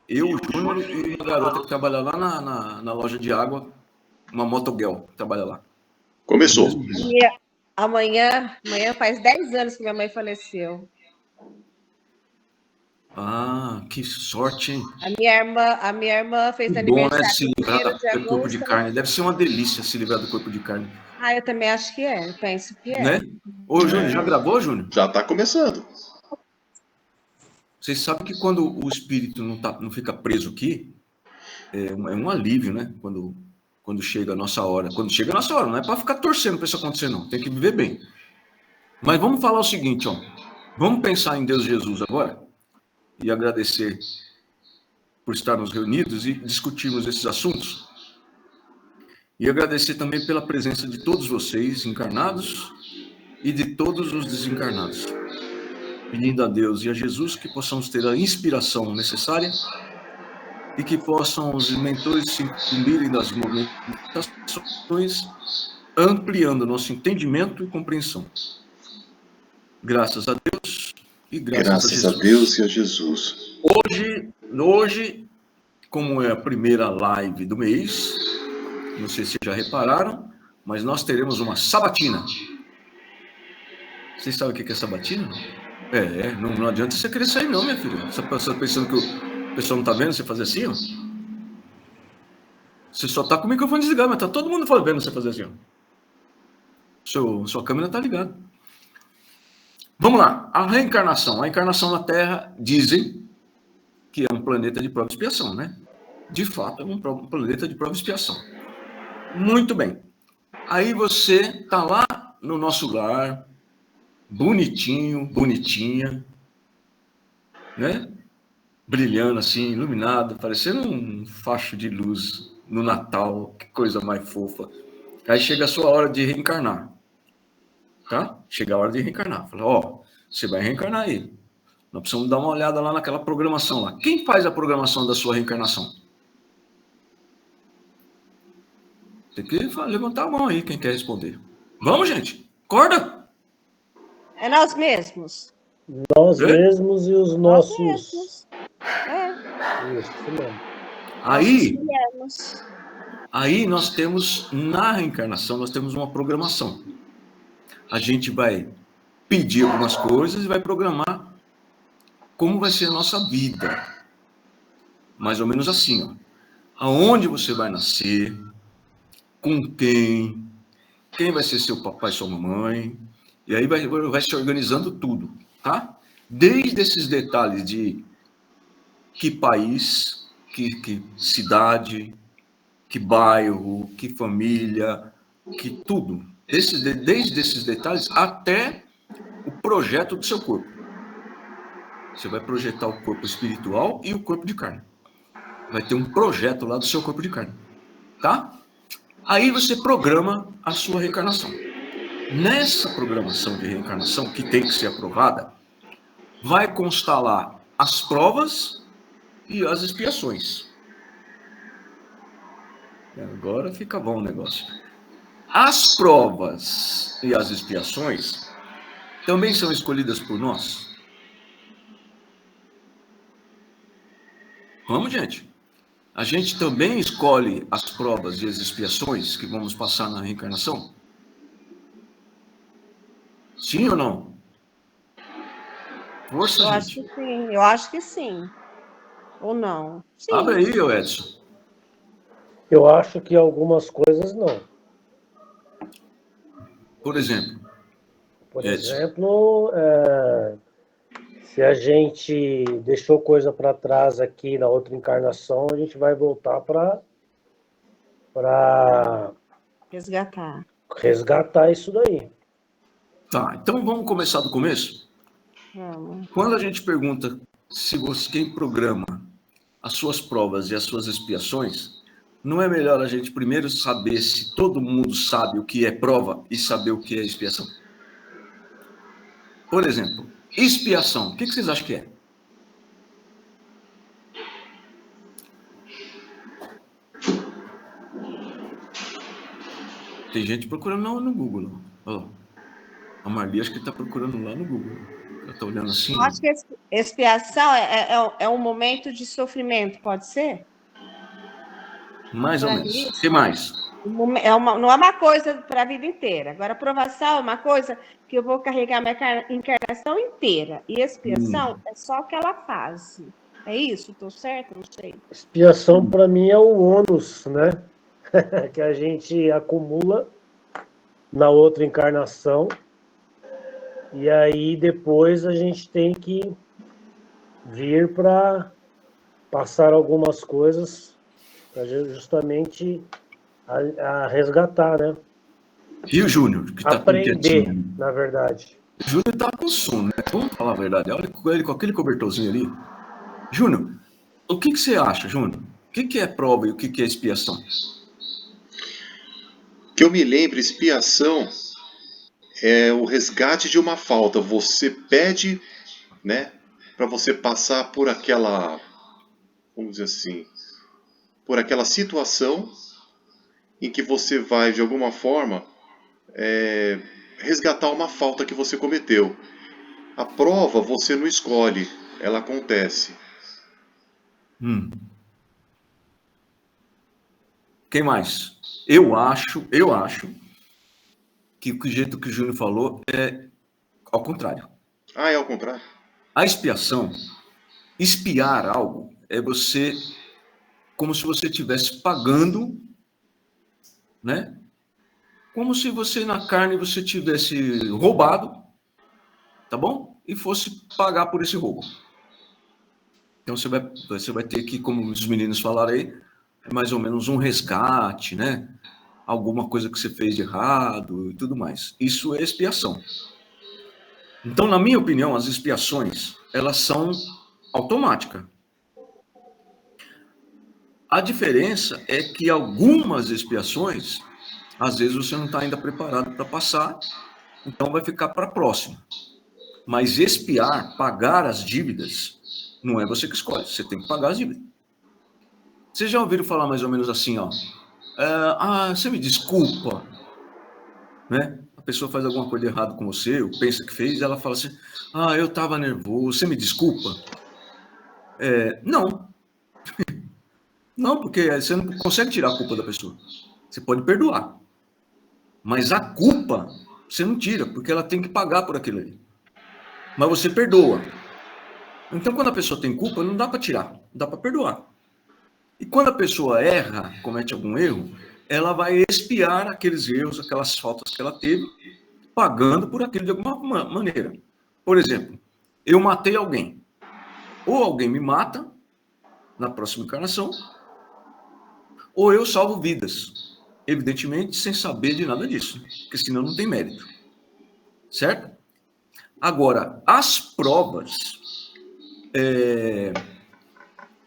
Eu, o Júnior e uma garota que trabalha lá na loja de água, uma motoguel, que trabalha lá. Começou. Amanhã faz 10 anos que minha mãe faleceu. Ah, que sorte, hein? A minha irmã fez Que bom, né? aniversário Se no livrar 1º de do corpo de agosto. carne. Deve ser uma delícia se livrar do corpo de carne. Ah, eu também acho que é. Eu penso que é. Né? Ô, Júnior, já gravou, Júnior? Já está começando. Vocês sabem que quando o espírito não fica preso aqui, é um alívio, né? Quando chega a nossa hora. Quando chega a nossa hora, não é para ficar torcendo para isso acontecer, não. Tem que viver bem. Mas vamos falar o seguinte, ó. Vamos pensar em Deus Jesus agora e agradecer por estarmos reunidos e discutirmos esses assuntos. E agradecer também pela presença de todos vocês encarnados e de todos os desencarnados. Pedindo a Deus e a Jesus que possamos ter a inspiração necessária e que possam os mentores se incumbirem das movimentações, ampliando nosso entendimento e compreensão. Graças a Deus e graças a Deus e a Jesus. Hoje, como é a primeira live do mês, não sei se já repararam, mas nós teremos uma sabatina. Vocês sabem o que é sabatina? Não adianta você querer sair não, minha filha. Você está pensando que o pessoal não está vendo você fazer assim, ó? Você só está com o microfone desligado, mas está todo mundo vendo você fazer assim, ó. Sua câmera está ligada. Vamos lá. A reencarnação. A encarnação na Terra, dizem que é um planeta de prova e expiação, né? De fato, é um planeta de prova e expiação. Muito bem. Aí você está lá no nosso lar, bonitinho, bonitinha, né? Brilhando assim, iluminado, parecendo um facho de luz no Natal, que coisa mais fofa. Aí chega a sua hora de reencarnar, tá? Chega a hora de reencarnar. Fala, ó, você vai reencarnar aí. Nós precisamos dar uma olhada lá naquela programação lá. Quem faz a programação da sua reencarnação? Tem que levantar a mão aí, quem quer responder. Vamos, gente, acorda! É nós mesmos. Nós mesmos e os nossos. Mesmos. Isso mesmo. Aí nós temos, na reencarnação, nós temos uma programação. A gente vai pedir algumas coisas e vai programar como vai ser a nossa vida. Mais ou menos assim, ó. Aonde você vai nascer, com quem vai ser seu papai e sua mamãe, e aí vai se organizando tudo, tá? Desde esses detalhes de que país, que cidade, que bairro, que família, que tudo. Desde esses detalhes até o projeto do seu corpo. Você vai projetar o corpo espiritual e o corpo de carne. Vai ter um projeto lá do seu corpo de carne, tá? Aí você programa a sua reencarnação. Nessa programação de reencarnação, que tem que ser aprovada, vai constar lá as provas e as expiações. Agora fica bom o negócio. As provas e as expiações também são escolhidas por nós. Vamos, gente. A gente também escolhe as provas e as expiações que vamos passar na reencarnação? Sim ou não? Força, eu gente. Acho que sim. Eu acho que sim. Ou não? Sim. Abre aí, Edson. Eu acho que algumas coisas não. Por exemplo? Por exemplo, se a gente deixou coisa para trás aqui na outra encarnação, a gente vai voltar para resgatar isso daí. Tá, então vamos começar do começo? Vamos. Quando a gente pergunta se quem programa as suas provas e as suas expiações, não é melhor a gente primeiro saber se todo mundo sabe o que é prova e saber o que é expiação? Por exemplo, expiação, o que vocês acham que é? Tem gente procurando no Google. Ó. A Marli acho que está procurando lá no Google. Ela está olhando assim. Expiação é um momento de sofrimento, pode ser? Mais ou menos. O que mais? Não é uma coisa para a vida inteira. Agora, provação é uma coisa que eu vou carregar minha encarnação inteira. E expiação é só aquela fase. É isso? Estou certo? Não sei. Expiação, para mim, é o ônus, né? Que a gente acumula na outra encarnação. E aí, depois, a gente tem que vir para passar algumas coisas para justamente a resgatar, né? E o Júnior? Que tá aprender, na verdade. O Júnior tá com sono, né? Vamos falar a verdade. Olha ele com aquele cobertorzinho ali. Júnior, o que você acha, Júnior? O que é prova e o que é expiação? Que eu me lembro, expiação é o resgate de uma falta. Você pede, né, para você passar por aquela, vamos dizer assim, por aquela situação em que você vai, de alguma forma, resgatar uma falta que você cometeu. A prova você não escolhe, ela acontece. Quem mais? Eu acho que o jeito que o Júnior falou é ao contrário. Ah, é ao contrário? A expiação, expiar algo, é você, como se você estivesse pagando, né? Como se você na carne você tivesse roubado, tá bom? E fosse pagar por esse roubo. Então você vai ter que, como os meninos falaram aí, mais ou menos um resgate, né? Alguma coisa que você fez de errado e tudo mais. Isso é expiação. Então, na minha opinião, as expiações, elas são automáticas. A diferença é que algumas expiações, às vezes você não está ainda preparado para passar, então vai ficar para a próxima. Mas expiar, pagar as dívidas, não é você que escolhe, você tem que pagar as dívidas. Vocês já ouviram falar mais ou menos assim, ó? Você me desculpa, né? A pessoa faz alguma coisa errada com você, ou pensa que fez, ela fala assim, eu estava nervoso, você me desculpa? Não. Não, porque você não consegue tirar a culpa da pessoa. Você pode perdoar. Mas a culpa, você não tira, porque ela tem que pagar por aquilo ali. Mas você perdoa. Então, quando a pessoa tem culpa, não dá para tirar, não dá para perdoar. E quando a pessoa erra, comete algum erro, ela vai expiar aqueles erros, aquelas faltas que ela teve, pagando por aquilo de alguma maneira. Por exemplo, eu matei alguém. Ou alguém me mata na próxima encarnação, ou eu salvo vidas. Evidentemente, sem saber de nada disso, porque senão não tem mérito. Certo? Agora, as provas,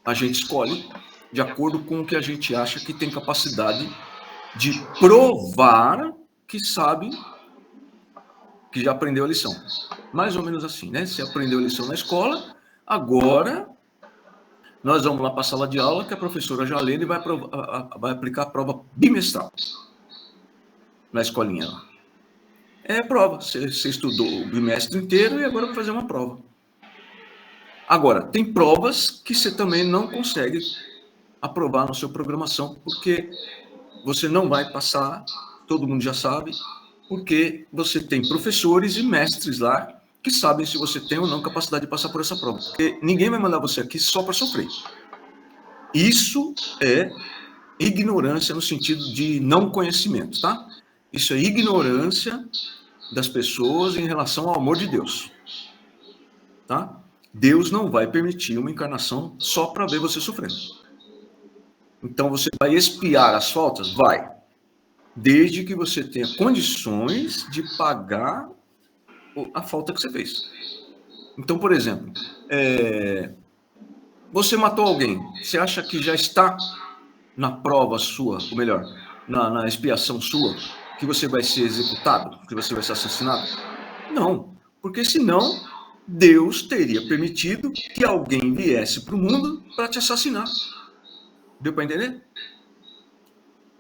a gente escolhe de acordo com o que a gente acha que tem capacidade de provar que sabe, que já aprendeu a lição. Mais ou menos assim, né? Você aprendeu a lição na escola, agora nós vamos lá para a sala de aula, que a professora já lê e vai aplicar a prova bimestral na escolinha lá. É prova, você estudou o bimestre inteiro e agora vai fazer uma prova. Agora, tem provas que você também não consegue aprovar na sua programação, porque você não vai passar, todo mundo já sabe, porque você tem professores e mestres lá que sabem se você tem ou não capacidade de passar por essa prova. Porque ninguém vai mandar você aqui só para sofrer. Isso é ignorância no sentido de não conhecimento, tá? Isso é ignorância das pessoas em relação ao amor de Deus. Tá? Deus não vai permitir uma encarnação só para ver você sofrendo. Então você vai expiar as faltas? Vai. Desde que você tenha condições de pagar a falta que você fez. Então, por exemplo, você matou alguém, você acha que já está na prova sua, ou melhor, na expiação sua, que você vai ser executado, que você vai ser assassinado? Não, porque senão Deus teria permitido que alguém viesse para o mundo para te assassinar. Deu para entender?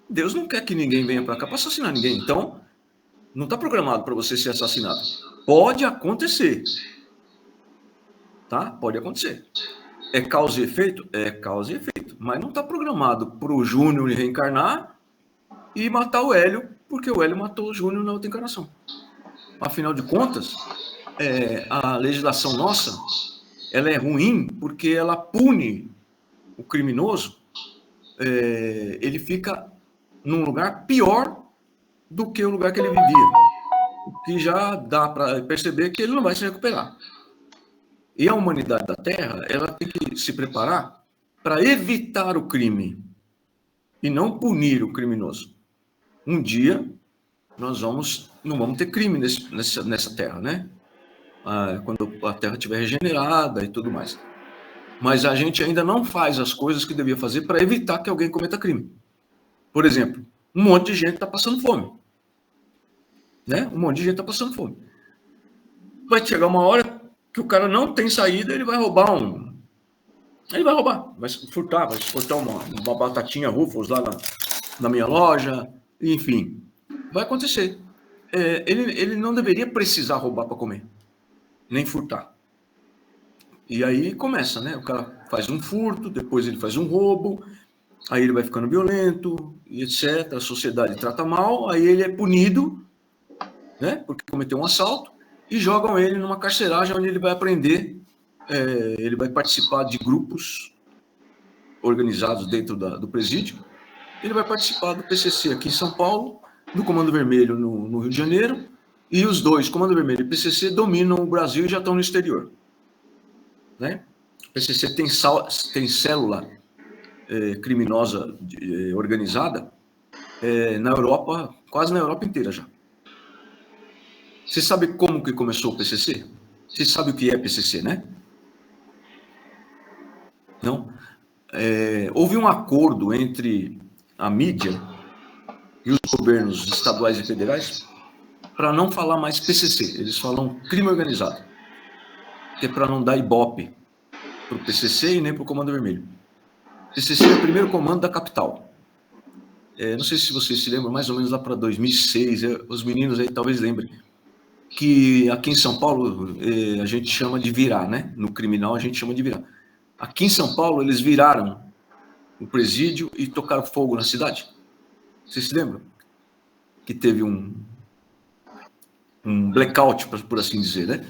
Deus não quer que ninguém venha para cá para assassinar ninguém. Então, não está programado para você ser assassinado. Pode acontecer. tá? Pode acontecer. É causa e efeito? É causa e efeito. Mas não está programado para o Júnior reencarnar e matar o Hélio, porque o Hélio matou o Júnior na outra encarnação. Afinal de contas, a legislação nossa, ela é ruim porque ela pune o criminoso, ele fica num lugar pior do que o lugar que ele vivia. O que já dá para perceber que ele não vai se recuperar. E a humanidade da Terra, ela tem que se preparar para evitar o crime e não punir o criminoso. Um dia, nós não vamos ter crime nessa Terra, né? Quando a Terra estiver regenerada e tudo mais. Mas a gente ainda não faz as coisas que devia fazer para evitar que alguém cometa crime. Por exemplo, um monte de gente está passando fome. Né? Um monte de gente está passando fome. Vai chegar uma hora que o cara não tem saída, ele vai roubar vai furtar uma batatinha Ruffles lá na minha loja, enfim. Vai acontecer. Ele não deveria precisar roubar para comer, nem furtar. E aí começa, né? O cara faz um furto, depois ele faz um roubo, aí ele vai ficando violento, e etc. A sociedade trata mal, aí ele é punido, né? Porque cometeu um assalto, e jogam ele numa carceragem onde ele vai aprender, ele vai participar de grupos organizados dentro do presídio, ele vai participar do PCC aqui em São Paulo, do Comando Vermelho no Rio de Janeiro, e os dois, Comando Vermelho e PCC, dominam o Brasil e já estão no exterior. Né? O PCC tem célula criminosa organizada na Europa, quase na Europa inteira já. Você sabe como que começou o PCC? Você sabe o que é PCC, né? Não? Houve um acordo entre a mídia e os governos estaduais e federais para não falar mais PCC. Eles falam crime organizado, que é para não dar ibope para o PCC e nem para o Comando Vermelho. PCC é o primeiro comando da capital. Não sei se vocês se lembram, mais ou menos lá para 2006, os meninos aí talvez lembrem, que aqui em São Paulo a gente chama de virar, né? No criminal a gente chama de virar. Aqui em São Paulo eles viraram o presídio e tocaram fogo na cidade. Vocês se lembram? Que teve um blackout, por assim dizer, né?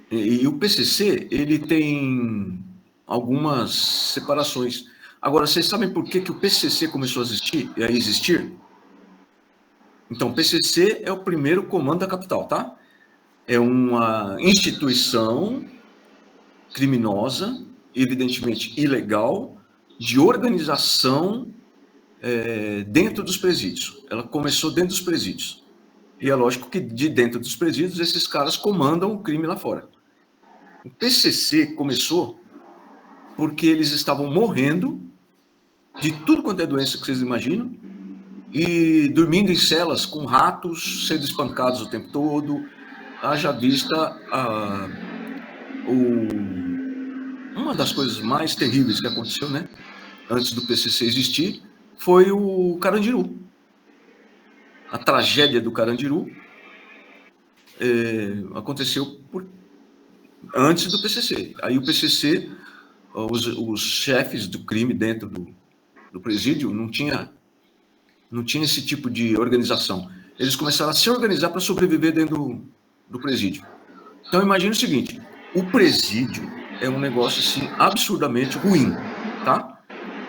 E o PCC, ele tem algumas separações. Agora, vocês sabem por que o PCC começou a existir? Então, o PCC é o primeiro comando da capital, tá? É uma instituição criminosa, evidentemente ilegal, de organização dentro dos presídios. Ela começou dentro dos presídios. E é lógico que de dentro dos presídios, esses caras comandam o crime lá fora. O PCC começou porque eles estavam morrendo de tudo quanto é doença que vocês imaginam e dormindo em celas com ratos, sendo espancados o tempo todo. Haja vista uma das coisas mais terríveis que aconteceu, né, antes do PCC existir, foi o Carandiru. A tragédia do Carandiru aconteceu antes do PCC. Aí o PCC, os chefes do crime dentro do presídio não tinha esse tipo de organização. Eles começaram a se organizar para sobreviver dentro do presídio. Então imagine o seguinte, o presídio é um negócio assim absurdamente ruim, tá?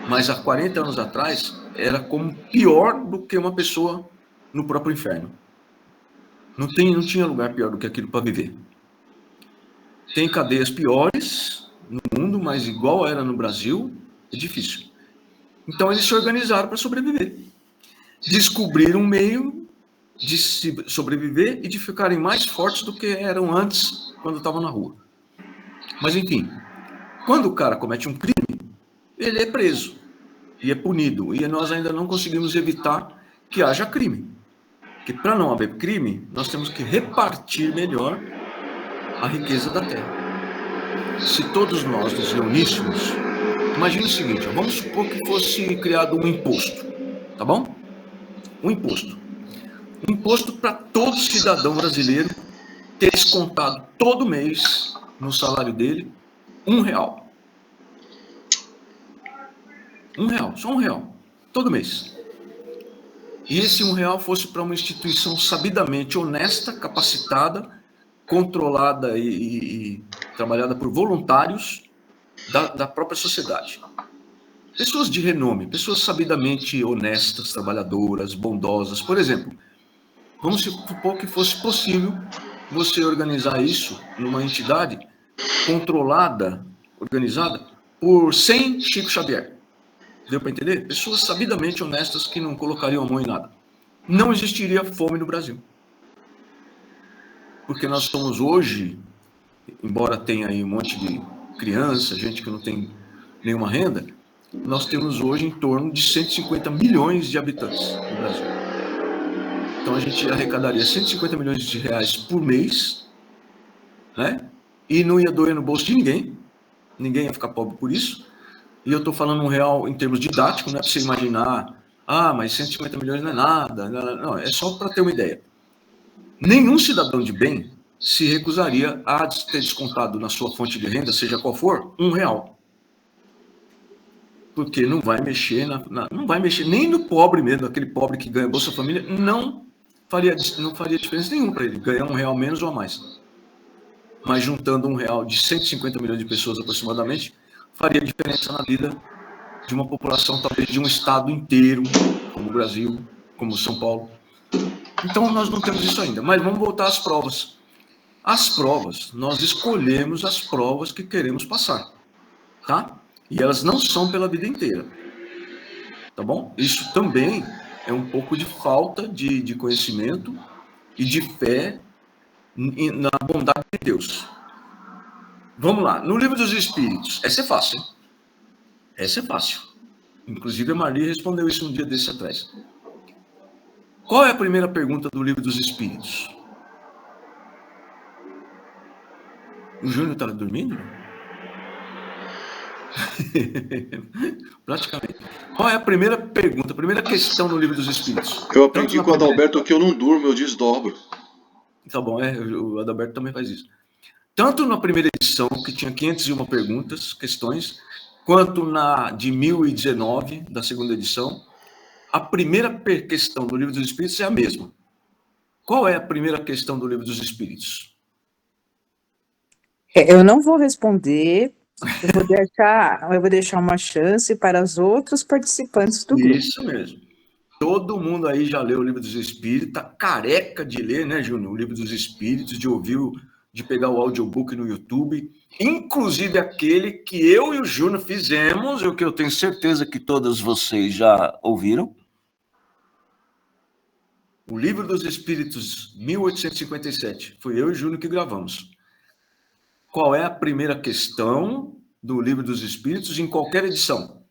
Mas há 40 anos atrás era como pior do que uma pessoa no próprio inferno. Não tinha lugar pior do que aquilo para viver. Tem cadeias piores no mundo, mas igual era no Brasil, é difícil. Então eles se organizaram para sobreviver. Descobriram um meio de se sobreviver e de ficarem mais fortes do que eram antes, quando estavam na rua. Mas enfim, quando o cara comete um crime, ele é preso e é punido. E nós ainda não conseguimos evitar que haja crime. Porque para não haver crime, nós temos que repartir melhor a riqueza da terra. Se todos nós nos reuníssemos, imagine o seguinte, vamos supor que fosse criado um imposto, tá bom? Um imposto para todo cidadão brasileiro ter descontado todo mês no salário dele R$1. R$1, só R$1, todo mês. E esse R$1 fosse para uma instituição sabidamente honesta, capacitada, controlada e trabalhada por voluntários da própria sociedade. Pessoas de renome, pessoas sabidamente honestas, trabalhadoras, bondosas. Por exemplo, vamos supor que fosse possível você organizar isso numa entidade controlada, organizada, por 100 Chico Xavier. Deu para entender? Pessoas sabidamente honestas que não colocariam a mão em nada. Não existiria fome no Brasil. Porque nós somos hoje, embora tenha aí um monte de criança, gente que não tem nenhuma renda, nós temos hoje em torno de 150 milhões de habitantes no Brasil. Então a gente arrecadaria 150 milhões de reais por mês, né? E não ia doer no bolso de ninguém. Ninguém ia ficar pobre por isso. E eu estou falando R$1 em termos didáticos, não é para você imaginar, mas 150 milhões não é nada. Não, é só para ter uma ideia. Nenhum cidadão de bem se recusaria a ter descontado na sua fonte de renda, seja qual for, R$1. Porque não vai mexer, não vai mexer nem no pobre mesmo, aquele pobre que ganha Bolsa Família, não faria diferença nenhuma para ele, ganhar R$1 menos ou a mais. Mas juntando R$1 de 150 milhões de pessoas aproximadamente, faria diferença na vida de uma população, talvez de um estado inteiro, como o Brasil, como São Paulo. Então, nós não temos isso ainda. Mas vamos voltar às provas. As provas, nós escolhemos as provas que queremos passar, tá? E elas não são pela vida inteira, tá bom? Isso também é um pouco de falta de conhecimento e de fé na bondade de Deus. Vamos lá, no Livro dos Espíritos, essa é fácil, hein? Essa é fácil. Inclusive a Marli respondeu isso um dia desse atrás. Qual é a primeira pergunta do Livro dos Espíritos? O Júnior estava dormindo? Praticamente. Qual é a primeira pergunta, a primeira questão no Livro dos Espíritos? Eu aprendi com o Adalberto que eu não durmo, eu desdobro. Tá bom, o Adalberto também faz isso. Tanto na primeira edição, que tinha 501 perguntas, questões, quanto na de 1019, da segunda edição, a primeira questão do Livro dos Espíritos é a mesma. Qual é a primeira questão do Livro dos Espíritos? Eu não vou responder, eu vou deixar uma chance para os outros participantes do grupo. Isso mesmo. Todo mundo aí já leu o Livro dos Espíritos, tá careca de ler, né, Júnior? O Livro dos Espíritos, de ouvir, de pegar o audiobook no YouTube, inclusive aquele que eu e o Júnior fizemos, o que eu tenho certeza que todos vocês já ouviram. O Livro dos Espíritos, 1857. Foi eu e o Júnior que gravamos. Qual é a primeira questão do Livro dos Espíritos em qualquer edição?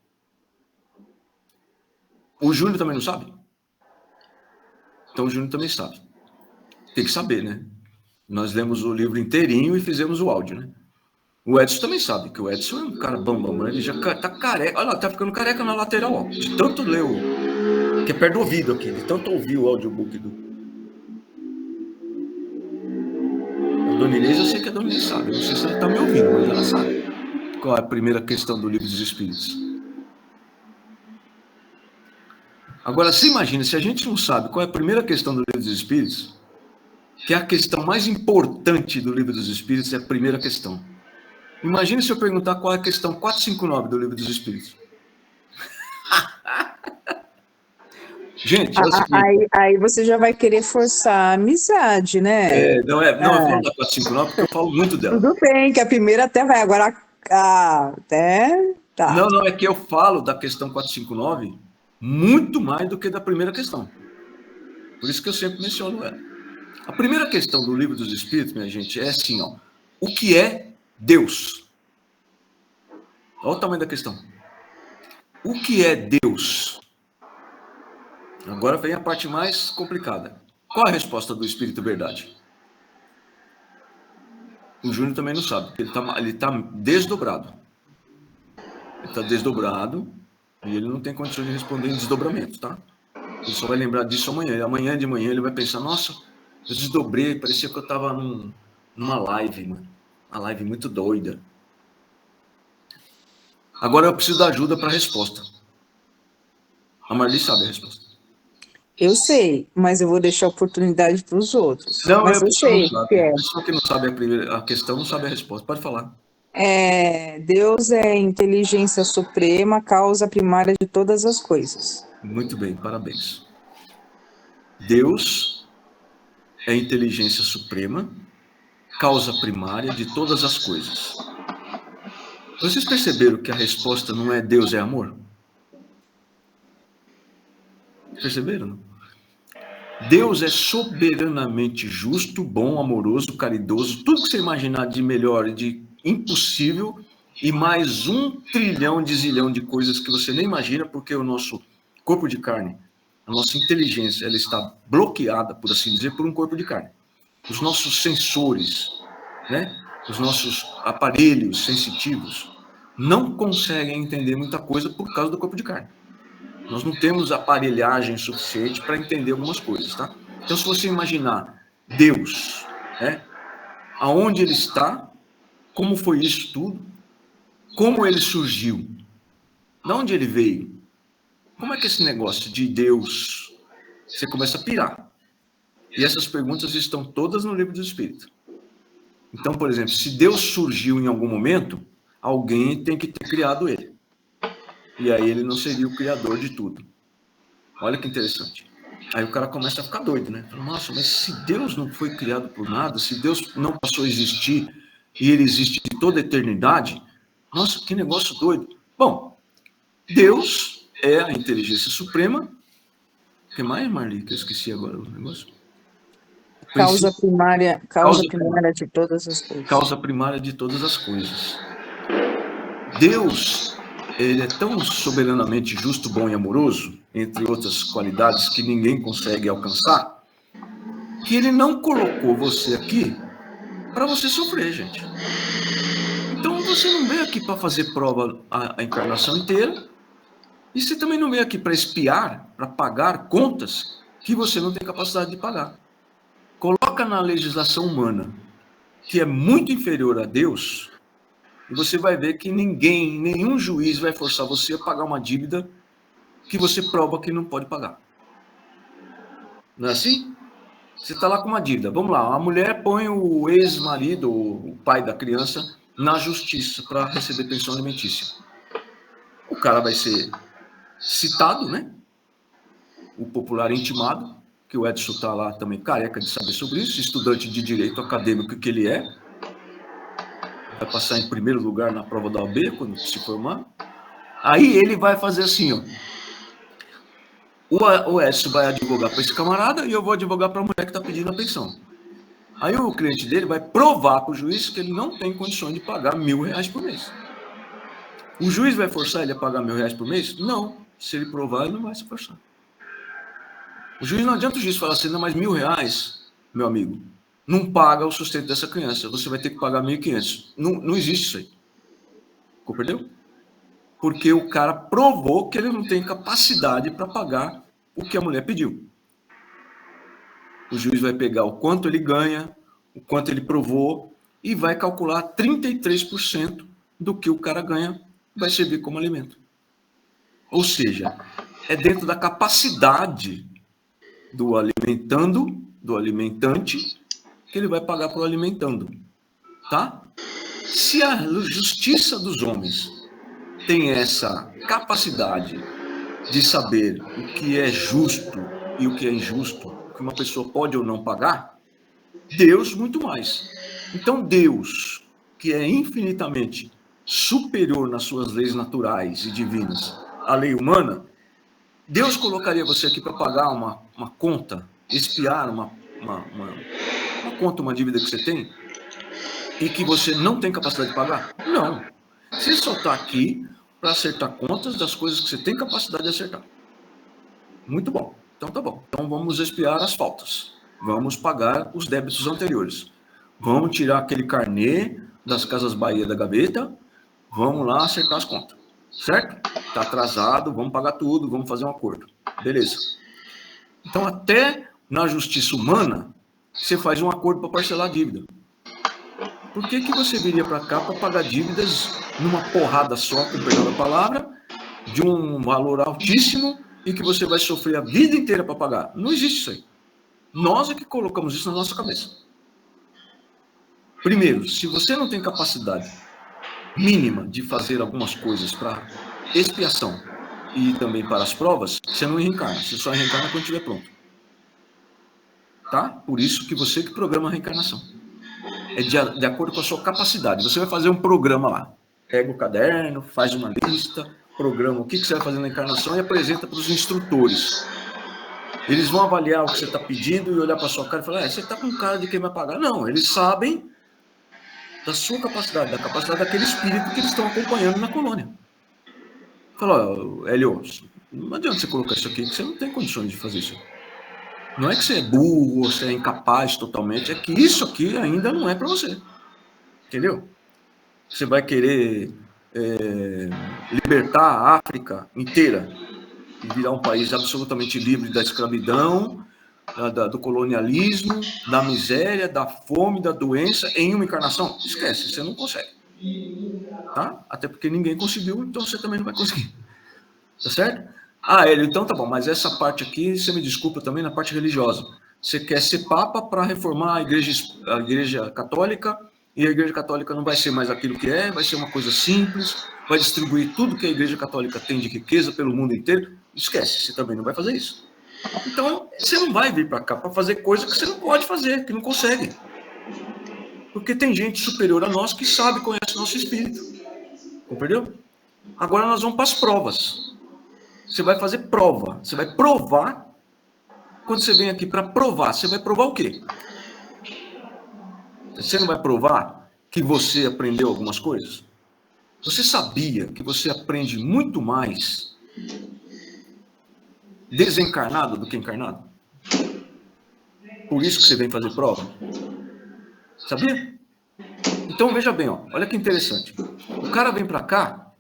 O Júnior também não sabe? Então o Júnior também sabe. Tem que saber, né? Nós lemos o livro inteirinho e fizemos o áudio, né? O Edson também sabe, que o Edson é um cara bambam, ele já tá careca. Olha lá, tá ficando careca na lateral, ó. De tanto ler que é perto do ouvido aqui, de tanto ouvir o audiobook do... A Dona Inês, eu sei que a Dona Inês sabe. Não sei se ela tá me ouvindo, mas ela sabe. Qual é a primeira questão do Livro dos Espíritos? Agora, você imagina, se a gente não sabe qual é a primeira questão do Livro dos Espíritos, que é a questão mais importante do Livro dos Espíritos, é a primeira questão. Imagina se eu perguntar qual é a questão 459 do Livro dos Espíritos. Gente, aí você já vai querer forçar a amizade, né? Não, eu falo da 459 porque eu falo muito dela. Tudo bem, que a primeira até vai, agora até... Tá. Não, é que eu falo da questão 459 muito mais do que da primeira questão. Por isso que eu sempre menciono ela. A primeira questão do Livro dos Espíritos, minha gente, é assim, ó. O que é Deus? Olha o tamanho da questão. O que é Deus? Agora vem a parte mais complicada. Qual é a resposta do Espírito Verdade? O Júnior também não sabe, porque ele tá desdobrado. Ele está desdobrado e ele não tem condições de responder em desdobramento, tá? Ele só vai lembrar disso amanhã. Amanhã de manhã ele vai pensar, nossa, eu desdobrei, parecia que eu estava numa live, mano. A live muito doida. Agora eu preciso da ajuda para a resposta. A Marli sabe a resposta. Eu sei, mas eu vou deixar a oportunidade para os outros. Não, Mas eu sei o que é. A pessoa que não sabe a questão não sabe a resposta. Pode falar. Deus é a inteligência suprema, causa primária de todas as coisas. Muito bem, parabéns. Deus é a inteligência suprema, causa primária de todas as coisas. Vocês perceberam que a resposta não é Deus é amor? Perceberam? Deus é soberanamente justo, bom, amoroso, caridoso, tudo que você imaginar de melhor, de impossível, e mais 1 trilhão de zilhão de coisas que você nem imagina, porque o nosso corpo de carne, a nossa inteligência, ela está bloqueada, por assim dizer, por um corpo de carne. Os nossos sensores, né? Os nossos aparelhos sensitivos não conseguem entender muita coisa por causa do corpo de carne. Nós não temos aparelhagem suficiente para entender algumas coisas, tá? Então, se você imaginar Deus, né? Aonde ele está, como foi isso tudo, como ele surgiu, de onde ele veio, como é que esse negócio de Deus, você começa a pirar. E essas perguntas estão todas no livro do Espírito. Então, por exemplo, se Deus surgiu em algum momento, alguém tem que ter criado ele. E aí ele não seria o criador de tudo. Olha que interessante. Aí o cara começa a ficar doido, né? Fala, nossa, mas se Deus não foi criado por nada, se Deus não passou a existir e ele existe de toda a eternidade, nossa, que negócio doido. Bom, Deus é a inteligência suprema. O que mais, Marli, que eu esqueci agora o negócio? Causa primária de todas as coisas. Causa primária de todas as coisas. Deus, ele é tão soberanamente justo, bom e amoroso, entre outras qualidades que ninguém consegue alcançar, que ele não colocou você aqui para você sofrer, gente. Então você não veio aqui para fazer prova a encarnação inteira, e você também não veio aqui para espiar, para pagar contas que você não tem capacidade de pagar. Coloca na legislação humana, que é muito inferior a Deus, e você vai ver que nenhum juiz vai forçar você a pagar uma dívida que você prova que não pode pagar. Não é assim? Você está lá com uma dívida. Vamos lá, a mulher põe o ex-marido, o pai da criança, na justiça para receber pensão alimentícia. O cara vai ser citado, né? O popular intimado, que o Edson está lá também careca de saber sobre isso, estudante de direito acadêmico que ele é. Vai passar em primeiro lugar na prova da OAB, quando se formar. Aí ele vai fazer assim, ó. O Edson vai advogar para esse camarada e eu vou advogar para a mulher que está pedindo a pensão. Aí o cliente dele vai provar para o juiz que ele não tem condições de pagar R$1.000 por mês. O juiz vai forçar ele a pagar R$1.000 por mês? Não. Se ele provar, ele não vai se forçar. O juiz, não adianta o juiz falar assim, não, mas R$1.000, meu amigo, não paga o sustento dessa criança. Você vai ter que pagar 1.500. Não existe isso aí. Compreendeu? Porque o cara provou que ele não tem capacidade para pagar o que a mulher pediu. O juiz vai pegar o quanto ele ganha, o quanto ele provou, e vai calcular 33% do que o cara ganha vai servir como alimento. Ou seja, é dentro da capacidade do alimentando, do alimentante, que ele vai pagar para o alimentando. Tá? Se a justiça dos homens tem essa capacidade de saber o que é justo e o que é injusto, o que uma pessoa pode ou não pagar, Deus muito mais. Então Deus, que é infinitamente superior nas suas leis naturais e divinas à lei humana, Deus colocaria você aqui para pagar uma conta, espiar uma conta, uma dívida que você tem e que você não tem capacidade de pagar? Não. Você só está aqui para acertar contas das coisas que você tem capacidade de acertar. Muito bom. Então tá bom. Então vamos expiar as faltas. Vamos pagar os débitos anteriores. Vamos tirar aquele carnê das Casas Bahia da gaveta. Vamos lá acertar as contas. Certo? Está atrasado, vamos pagar tudo, vamos fazer um acordo. Beleza. Então até na justiça humana, você faz um acordo para parcelar a dívida. Por que você viria para cá para pagar dívidas numa porrada só, com perdão da palavra, de um valor altíssimo e que você vai sofrer a vida inteira para pagar? Não existe isso aí. Nós é que colocamos isso na nossa cabeça. Primeiro, se você não tem capacidade mínima de fazer algumas coisas para expiação e também para as provas, você não reencarna. Você só reencarna quando estiver pronto. Tá? Por isso que você que programa a reencarnação. É de acordo com a sua capacidade. Você vai fazer um programa lá. Pega o caderno, faz uma lista, programa o que você vai fazer na encarnação e apresenta para os instrutores. Eles vão avaliar o que você está pedindo e olhar para a sua cara e falar, você está com cara de quem vai pagar. Não, eles sabem da sua capacidade, da capacidade daquele espírito que eles estão acompanhando na colônia. Fala, Hélio, não adianta você colocar isso aqui, que você não tem condições de fazer isso. Não é que você é burro, ou você é incapaz totalmente, é que isso aqui ainda não é para você. Entendeu? Você vai querer libertar a África inteira e virar um país absolutamente livre da escravidão, do colonialismo, da miséria, da fome, da doença, em uma encarnação? Esquece, você não consegue. Tá? Até porque ninguém conseguiu, então você também não vai conseguir. Tá certo? Hélio, então tá bom, mas essa parte aqui, você me desculpa também na parte religiosa. Você quer ser papa para reformar a igreja católica, e a igreja católica não vai ser mais aquilo que é, vai ser uma coisa simples, vai distribuir tudo que a igreja católica tem de riqueza pelo mundo inteiro. Esquece, você também não vai fazer isso. Então, você não vai vir para cá para fazer coisa que você não pode fazer, que não consegue. Porque tem gente superior a nós que sabe, conhece o nosso espírito. Compreendeu? Agora nós vamos para as provas. Você vai fazer prova. Você vai provar. Quando você vem aqui para provar, você vai provar o quê? Você não vai provar que você aprendeu algumas coisas? Você sabia que você aprende muito mais desencarnado do que encarnado? Por isso que você vem fazer prova? Sabia? Então veja bem, olha que interessante. O cara vem para cá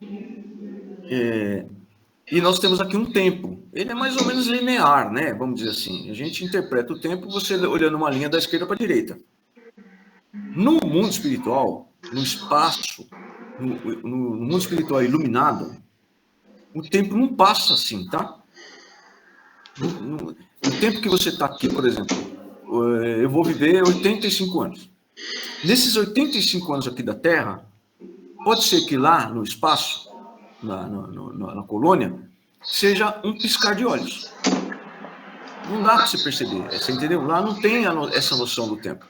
e nós temos aqui um tempo. Ele é mais ou menos linear, né? Vamos dizer assim. A gente interpreta o tempo você olhando uma linha da esquerda para a direita. No mundo espiritual, no espaço, no mundo espiritual iluminado, o tempo não passa assim, tá? O tempo que você está aqui, por exemplo, eu vou viver 85 anos. Nesses 85 anos aqui da Terra, pode ser que lá no espaço, na colônia, seja um piscar de olhos. Não dá para você perceber, você entendeu? Lá não tem essa noção do tempo.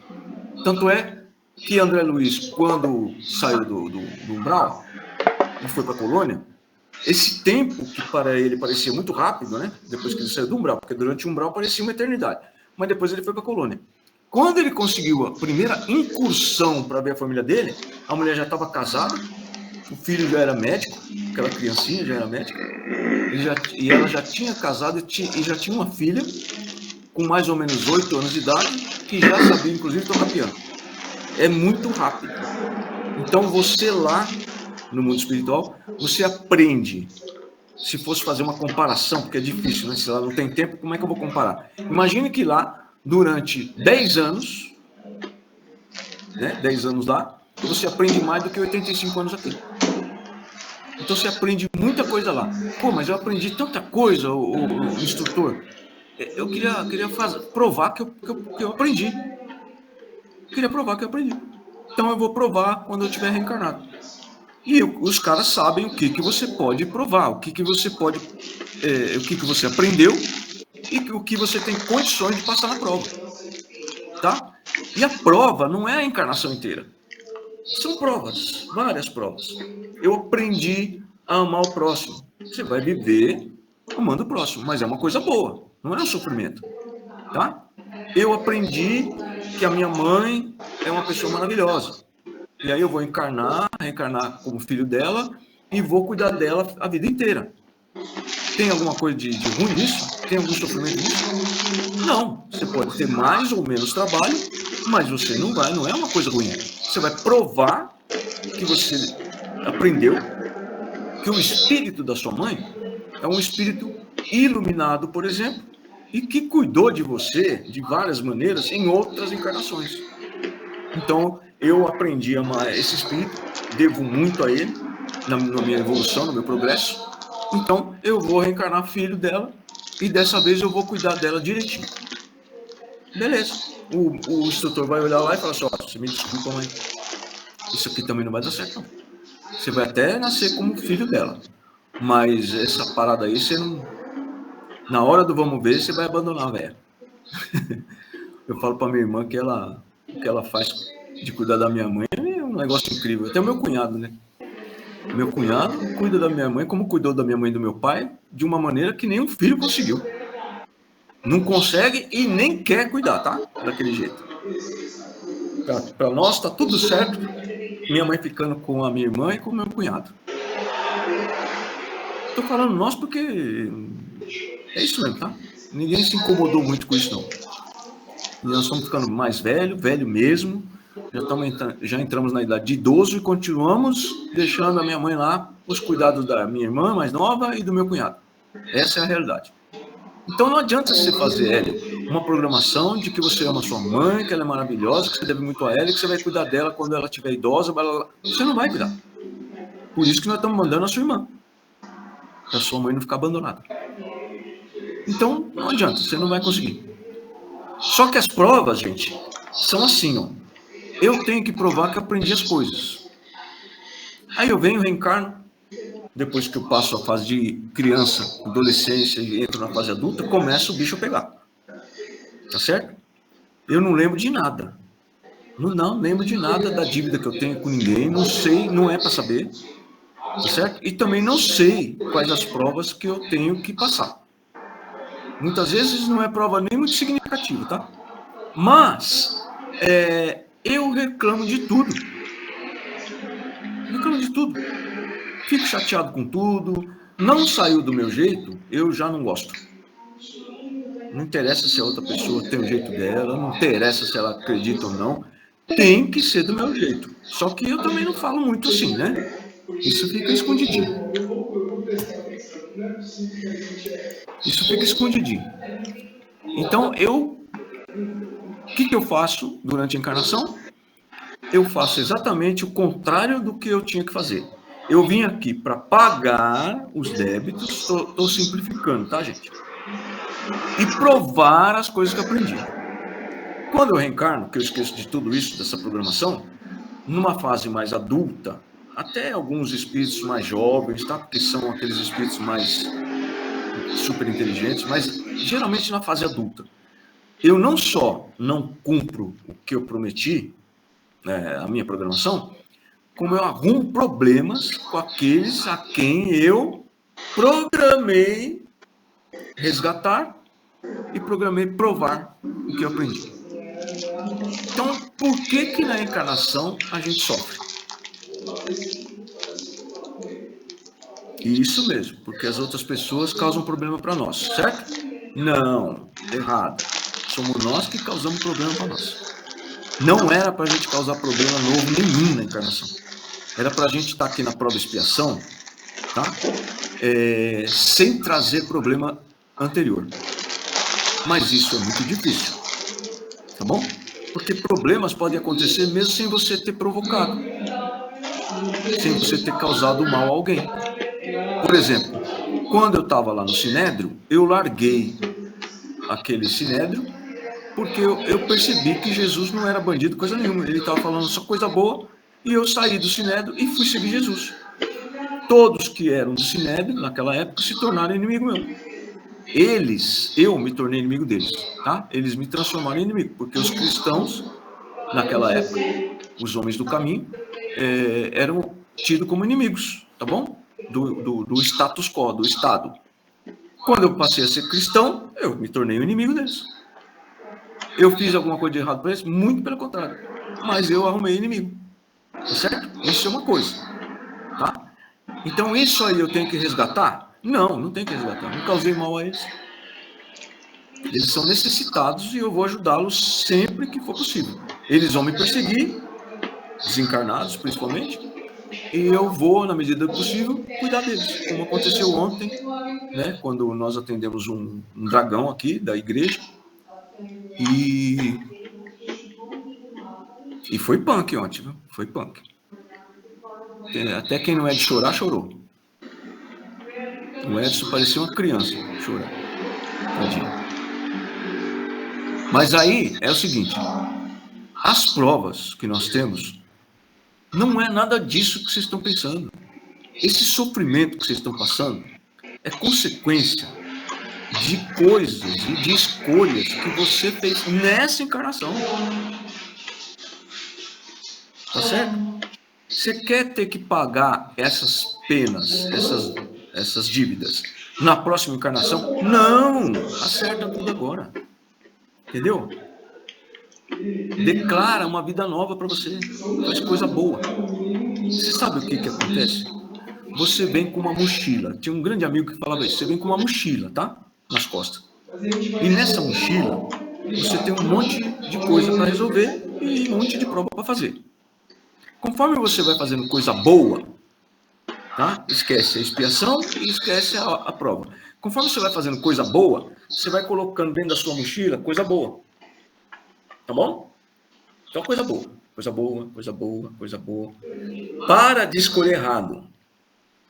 Tanto é que André Luiz, quando saiu do umbral e foi para a colônia, esse tempo que para ele parecia muito rápido, né? Depois que ele saiu do umbral, porque durante o umbral parecia uma eternidade, mas depois ele foi para a colônia. Quando ele conseguiu a primeira incursão para ver a família dele, a mulher já estava casada, o filho já era médico, aquela criancinha já era médica, e ela já tinha casado e já tinha uma filha com mais ou menos 8 anos de idade, que já sabia, inclusive, tocar piano. É muito rápido. Então, você lá, no mundo espiritual, você aprende. Se fosse fazer uma comparação, porque é difícil, né? Se lá não tem tempo, como é que eu vou comparar? Imagine que lá, durante 10 anos, né? 10 anos lá, você aprende mais do que 85 anos aqui. Então, você aprende muita coisa lá. Pô, mas eu aprendi tanta coisa, o instrutor. Eu queria provar que eu aprendi. Queria provar que eu aprendi. Então eu vou provar quando eu estiver reencarnado. E os caras sabem o que você pode provar, o que você pode, o que você aprendeu e o que você tem condições de passar na prova. Tá? E a prova não é a encarnação inteira. São provas, várias provas. Eu aprendi a amar o próximo. Você vai viver amando o próximo, mas é uma coisa boa, não é um sofrimento. Tá? Eu aprendi que a minha mãe é uma pessoa maravilhosa. E aí eu vou reencarnar como filho dela e vou cuidar dela a vida inteira. Tem alguma coisa de ruim nisso? Tem algum sofrimento nisso? Não. Você pode ter mais ou menos trabalho, mas você não é uma coisa ruim. Você vai provar que você aprendeu que o espírito da sua mãe é um espírito iluminado, por exemplo, e que cuidou de você de várias maneiras em outras encarnações. Então, eu aprendi a amar esse espírito, devo muito a ele, na minha evolução, no meu progresso. Então, eu vou reencarnar filho dela e dessa vez eu vou cuidar dela direitinho. Beleza. O instrutor vai olhar lá e falar assim, ó, você me desculpa, mãe, isso aqui também não vai dar certo, não. Você vai até nascer como filho dela, mas essa parada aí, você não... Na hora do vamos ver, você vai abandonar a velha. Eu falo pra minha irmã que o que ela faz de cuidar da minha mãe é um negócio incrível. Até o meu cunhado, né? Meu cunhado cuida da minha mãe como cuidou da minha mãe e do meu pai, de uma maneira que nenhum filho conseguiu. Não consegue e nem quer cuidar, tá? Daquele jeito. Para nós tá tudo certo. Minha mãe ficando com a minha irmã e com o meu cunhado. Tô falando nós porque é isso mesmo, tá? Ninguém se incomodou muito com isso, não. E nós estamos ficando mais velho mesmo. Já entramos na idade de idoso e continuamos deixando a minha mãe lá, os cuidados da minha irmã mais nova e do meu cunhado. Essa é a realidade. Então não adianta você fazer, Hélio, uma programação de que você ama sua mãe, que ela é maravilhosa, que você deve muito a ela, que você vai cuidar dela quando ela estiver idosa. Blá, blá, blá. Você não vai cuidar. Por isso que nós estamos mandando a sua irmã, para sua mãe não ficar abandonada. Então não adianta, você não vai conseguir. Só que as provas, gente, são assim, ó. Eu tenho que provar que aprendi as coisas. Aí eu venho, reencarno, depois que eu passo a fase de criança, adolescência e entro na fase adulta, começa o bicho a pegar. Tá certo? Eu não lembro de nada. Não lembro de nada da dívida que eu tenho com ninguém, não sei, não é para saber. Tá certo? E também não sei quais as provas que eu tenho que passar. Muitas vezes não é prova nem muito significativa, tá? Mas eu reclamo de tudo. Reclamo de tudo. Fico chateado com tudo. Não saiu do meu jeito, eu já não gosto. Não interessa se a outra pessoa tem o jeito dela, não interessa se ela acredita ou não. Tem que ser do meu jeito. Só que eu também não falo muito assim, né? Isso fica escondidinho. Isso fica escondidinho. Então, o que eu faço durante a encarnação? Eu faço exatamente o contrário do que eu tinha que fazer. Eu vim aqui para pagar os débitos, estou simplificando, tá, gente? E provar as coisas que eu aprendi. Quando eu reencarno, que eu esqueço de tudo isso, dessa programação, numa fase mais adulta, até alguns espíritos mais jovens, tá? Porque são aqueles espíritos mais super inteligentes, mas geralmente na fase adulta. Eu não só não cumpro o que eu prometi, a minha programação, como eu arrumo problemas com aqueles a quem eu programei resgatar e programei provar o que eu aprendi. Então, por que na encarnação a gente sofre? Isso mesmo, porque as outras pessoas causam problema para nós, certo? Não, errado. Somos nós que causamos problema para nós. Não era para a gente causar problema novo nenhum na encarnação. Era para a gente estar aqui na prova e expiação, tá? Sem trazer problema anterior. Mas isso é muito difícil, tá bom? Porque problemas podem acontecer mesmo sem você ter provocado, sem você ter causado mal a alguém. Por exemplo, quando eu estava lá no Sinédrio, eu larguei aquele Sinédrio porque eu percebi que Jesus não era bandido, coisa nenhuma. Ele estava falando só coisa boa e eu saí do Sinédrio e fui seguir Jesus. Todos que eram do Sinédrio, naquela época, se tornaram inimigo meu. Eu me tornei inimigo deles, tá? Eles me transformaram em inimigo, porque os cristãos, naquela época, os homens do caminho, eram tidos como inimigos, tá bom? Do status quo, do Estado. Quando eu passei a ser cristão, eu me tornei um inimigo deles. Eu fiz alguma coisa de errado para eles? Muito pelo contrário. Mas eu arrumei inimigo. Tá certo? Isso é uma coisa. Tá? Então isso aí eu tenho que resgatar? Não tenho que resgatar. Não causei mal a eles. Eles são necessitados e eu vou ajudá-los sempre que for possível. Eles vão me perseguir, desencarnados principalmente, e eu vou, na medida do possível, cuidar deles. Como aconteceu ontem, né, quando nós atendemos um dragão aqui da igreja, e E foi punk ontem, viu? Foi punk. Até quem não é de chorar, chorou. O Edson parecia uma criança chorando. Tadinho. Mas aí é o seguinte, as provas que nós temos não é nada disso que vocês estão pensando. Esse sofrimento que vocês estão passando é consequência de coisas e de escolhas que você fez nessa encarnação. Tá certo? Você quer ter que pagar essas penas, essas dívidas na próxima encarnação? Não! Acerta tudo agora. Entendeu? Declara uma vida nova para você. Faz coisa boa. Você sabe o que acontece? Você vem com uma mochila. Tinha um grande amigo que falava isso. Você vem com uma mochila, tá? Nas costas. E nessa mochila, você tem um monte de coisa para resolver e um monte de prova para fazer. Conforme você vai fazendo coisa boa, tá? Esquece a expiação e esquece a prova. Conforme você vai fazendo coisa boa, você vai colocando dentro da sua mochila coisa boa. Tá bom? Então, coisa boa. Coisa boa, coisa boa, coisa boa. Para de escolher errado.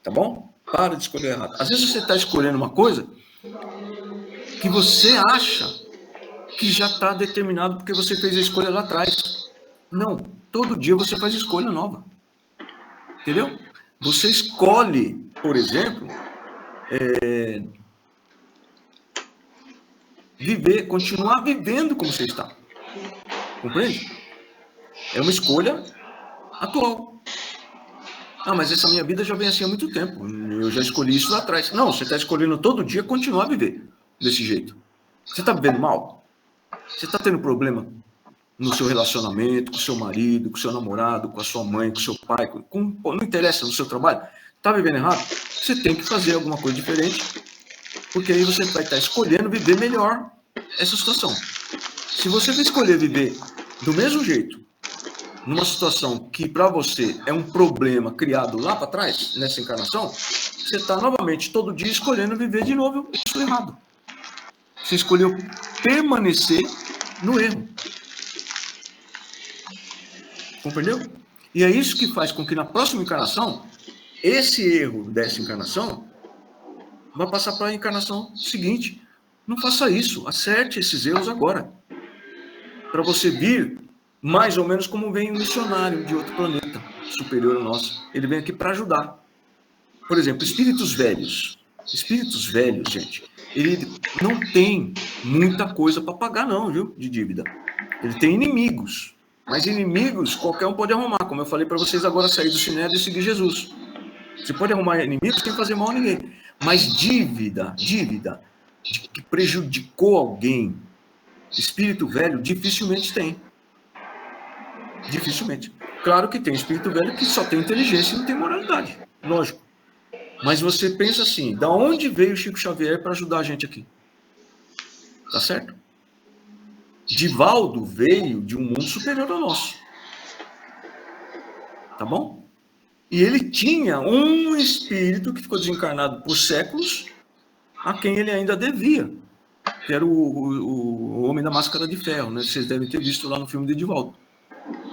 Tá bom? Para de escolher errado. Às vezes você está escolhendo uma coisa que você acha que já está determinado porque você fez a escolha lá atrás. Não. Todo dia você faz escolha nova. Entendeu? Você escolhe, por exemplo, continuar vivendo como você está. Compreende? É uma escolha atual. Ah, mas essa minha vida já vem assim há muito tempo. Eu já escolhi isso lá atrás. Não, você está escolhendo todo dia continuar a viver desse jeito. Você está vivendo mal? Você está tendo problema no seu relacionamento, com o seu marido, com o seu namorado, com a sua mãe, com o seu pai, não interessa, no seu trabalho? Está vivendo errado? Você tem que fazer alguma coisa diferente, porque aí você vai estar escolhendo viver melhor essa situação. Se você escolher viver do mesmo jeito, numa situação que para você é um problema criado lá para trás, nessa encarnação, você está novamente todo dia escolhendo viver de novo isso errado. Você escolheu permanecer no erro. Compreendeu? E é isso que faz com que na próxima encarnação, esse erro dessa encarnação vai passar para a encarnação seguinte. Não faça isso, acerte esses erros agora. Para você vir mais ou menos como vem um missionário de outro planeta superior ao nosso. Ele vem aqui para ajudar. Por exemplo, espíritos velhos. Espíritos velhos, gente, ele não tem muita coisa para pagar não, viu, de dívida. Ele tem inimigos. Mas inimigos, qualquer um pode arrumar. Como eu falei para vocês agora, sair do Sinédrio e seguir Jesus. Você pode arrumar inimigos sem fazer mal a ninguém. Mas dívida que prejudicou alguém, espírito velho, dificilmente tem. Dificilmente. Claro que tem espírito velho que só tem inteligência e não tem moralidade. Lógico. Mas você pensa assim, da onde veio o Chico Xavier para ajudar a gente aqui? Tá certo? Divaldo veio de um mundo superior ao nosso. Tá bom? E ele tinha um espírito que ficou desencarnado por séculos, a quem ele ainda devia, que era o Homem da Máscara de Ferro, né? Vocês devem ter visto lá no filme de Divaldo.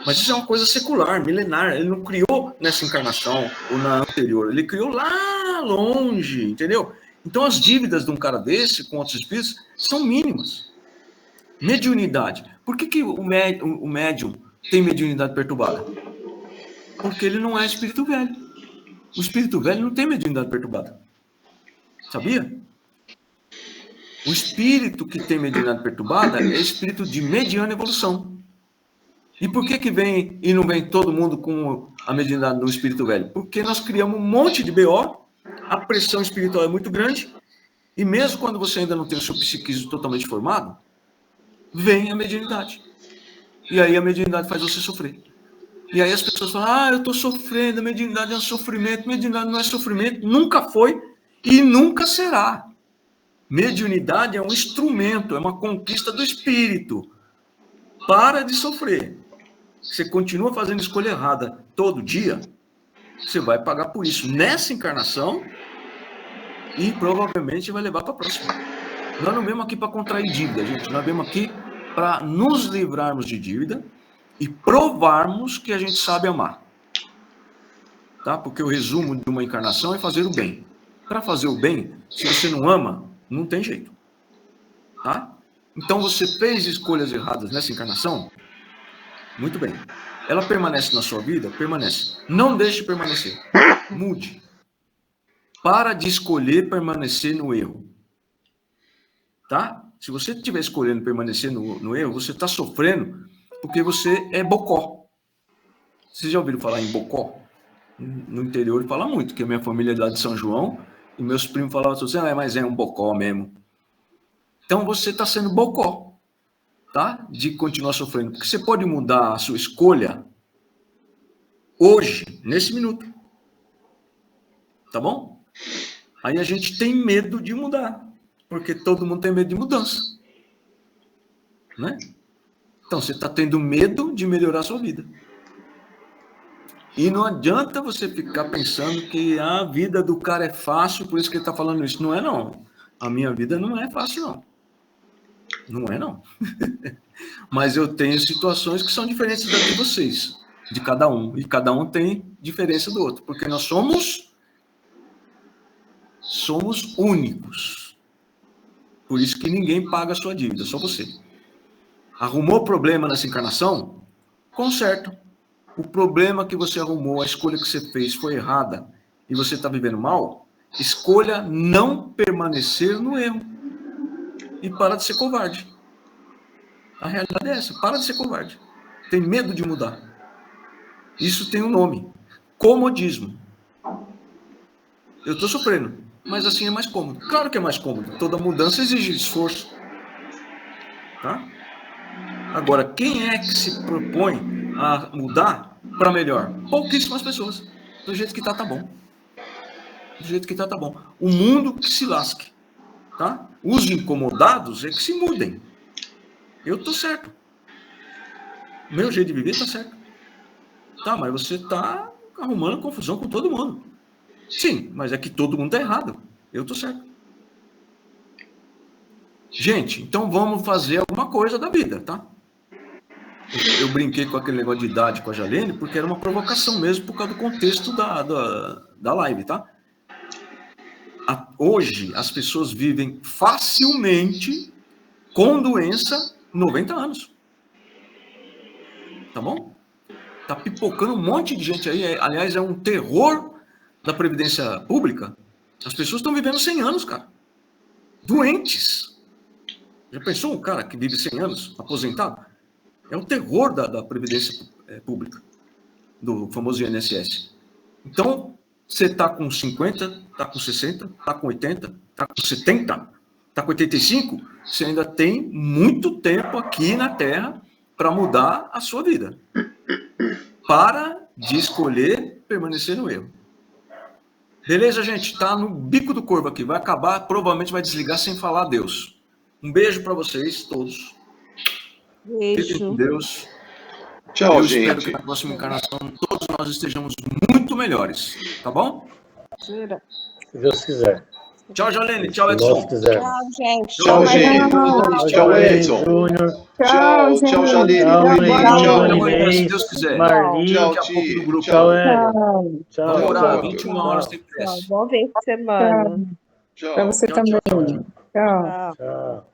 Mas isso é uma coisa secular, milenar. Ele não criou nessa encarnação ou na anterior, ele criou lá longe, entendeu? Então as dívidas de um cara desse com outros espíritos são mínimas. Mediunidade. Por que o médium tem mediunidade perturbada? Porque ele não é espírito velho. O espírito velho não tem mediunidade perturbada. Sabia? O espírito que tem mediunidade perturbada é espírito de mediana evolução. E por que vem e não vem todo mundo com a mediunidade do espírito velho? Porque nós criamos um monte de BO, a pressão espiritual é muito grande, e mesmo quando você ainda não tem o seu psiquismo totalmente formado, vem a mediunidade. E aí a mediunidade faz você sofrer. E aí as pessoas falam, eu estou sofrendo, a mediunidade é um sofrimento. Mediunidade não é sofrimento, nunca foi e nunca será. Mediunidade é um instrumento, é uma conquista do espírito. Para de sofrer. Você continua fazendo escolha errada todo dia, você vai pagar por isso nessa encarnação e provavelmente vai levar para a próxima. Nós não viemos aqui para contrair dívida, gente. Nós viemos aqui para nos livrarmos de dívida e provarmos que a gente sabe amar. Tá? Porque o resumo de uma encarnação é fazer o bem. Para fazer o bem, se você não ama, não tem jeito. Tá? Então você fez escolhas erradas nessa encarnação? Muito bem. Ela permanece na sua vida? Permanece. Não deixe permanecer. Mude. Para de escolher permanecer no erro. Tá? Se você estiver escolhendo permanecer no erro, você está sofrendo porque você é bocó. Vocês já ouviram falar em bocó? No interior fala muito, que a minha família é lá de São João, e meus primos falavam assim, mas é um bocó mesmo. Então você está sendo bocó, tá? De continuar sofrendo. Porque você pode mudar a sua escolha hoje, nesse minuto. Tá bom? Aí a gente tem medo de mudar, porque todo mundo tem medo de mudança. Né? Então você está tendo medo de melhorar a sua vida. E não adianta você ficar pensando que a vida do cara é fácil, por isso que ele está falando isso. Não é, não. A minha vida não é fácil, não. Não é, não. Mas eu tenho situações que são diferentes das de vocês, de cada um. E cada um tem diferença do outro. Porque nós somos únicos. Por isso que ninguém paga a sua dívida, só você. Arrumou problema nessa encarnação? Conserta. O problema que você arrumou, a escolha que você fez foi errada e você está vivendo mal, escolha não permanecer no erro. E para de ser covarde. A realidade é essa, para de ser covarde. Tem medo de mudar. Isso tem um nome, comodismo. Eu estou sofrendo, mas assim é mais cômodo. Claro que é mais cômodo, toda mudança exige esforço. Tá? Agora, quem é que se propõe a mudar para melhor? Pouquíssimas pessoas. Do jeito que tá bom. Do jeito que tá bom. O mundo que se lasque. Tá? Os incomodados é que se mudem. Eu tô certo. Meu jeito de viver tá certo. Tá, mas você tá arrumando confusão com todo mundo. Sim, mas é que todo mundo tá errado. Eu tô certo. Gente, então vamos fazer alguma coisa da vida, tá? Eu brinquei com aquele negócio de idade com a Jalene, porque era uma provocação mesmo por causa do contexto da live, tá? Hoje, as pessoas vivem facilmente com doença 90 anos. Tá bom? Tá pipocando um monte de gente aí. Aliás, é um terror da Previdência Pública. As pessoas estão vivendo 100 anos, cara. Doentes. Já pensou um cara que vive 100 anos, aposentado? É o terror da Previdência Pública, do famoso INSS. Então, você está com 50, está com 60, está com 80, está com 70, está com 85, você ainda tem muito tempo aqui na Terra para mudar a sua vida. Para de escolher permanecer no erro. Beleza, gente? Está no bico do corvo aqui. Vai acabar, provavelmente vai desligar sem falar adeus. Um beijo para vocês todos. Beijo. Fiquem com Deus. Tchau, Eu gente. espero que na próxima encarnação todos nós estejamos muito melhores. Tá bom? Jura? Se Deus quiser. Tchau, Jalene. Tchau, Se nós Edson. quisermos. Tchau, gente. Tchau, gente. Tchau, Edson. Júnior. Tchau, tchau, Jalene. Tchau, Lili. Tchau, Amanhã, Inês. se Deus quiser. Marli. Tchau, Daqui a pouco Ti. no grupo. Tchau, Hélio. Tchau. Vamos orar, Tchau. 21 horas tem pressa. Bom fim de semana. Pra Tchau. você Tchau, também. tchau, tchau. Tchau. Tchau. Tchau.